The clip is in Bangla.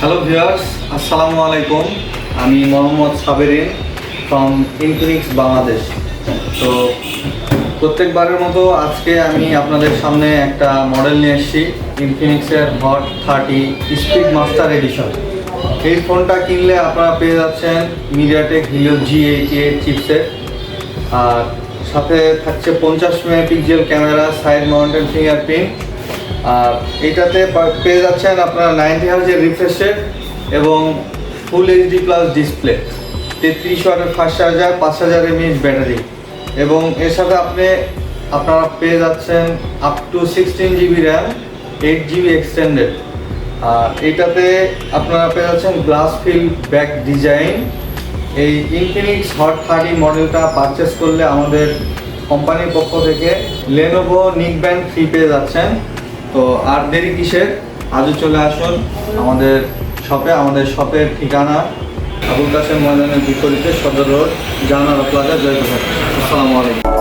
হ্যালো ভিউয়ার্স, আসসালামু আলাইকুম। আমি Mohammad Saverin from Infinix Bangladesh. তো প্রত্যেকবারের মতো আজকে আমি আপনাদের সামনে একটা মডেল নিয়ে এসেছি, ইনফিনিক্সের হট 30 স্পিড মাস্টার এডিশন। এই ফোনটা কিনলে আপনারা পেয়ে যাচ্ছেন মিডিয়াটেক হিলিও G88 চিপসেট, আর সাথে থাকছে 50 megapixel camera, side mounted fingerprint. আর এইটাতে পেয়ে যাচ্ছেন আপনারা 90 হার্জের রিফ্রেশ রেট এবং ফুল এইচডি প্লাস ডিসপ্লে, 33 ওয়াটের ফাস্ট চার্জার, 5000 mAh ব্যাটারি, এবং এর সাথে আপনারা পেয়ে যাচ্ছেন up to 16 GB RAM, 8 GB extended. আর এইটাতে আপনারা পেয়ে যাচ্ছেন গ্লাস ফিল ব্যাক ডিজাইন। এই ইনফিনিক্স হট 30 মডেলটা পারচেস করলে আমাদের কোম্পানির পক্ষ থেকে লেনোভো নিকব্যান্ড ফ্রি পেয়ে যাচ্ছেন। তো আর দেরি কিসের, আজও চলে আসুন আমাদের শপে। আমাদের শপের ঠিকানা আবুল কাসেম ময়দানের বিপরীতে, সদর রোড, জাহানারা প্লাজা, জয়পুরহাট। আসসালামু আলাইকুম।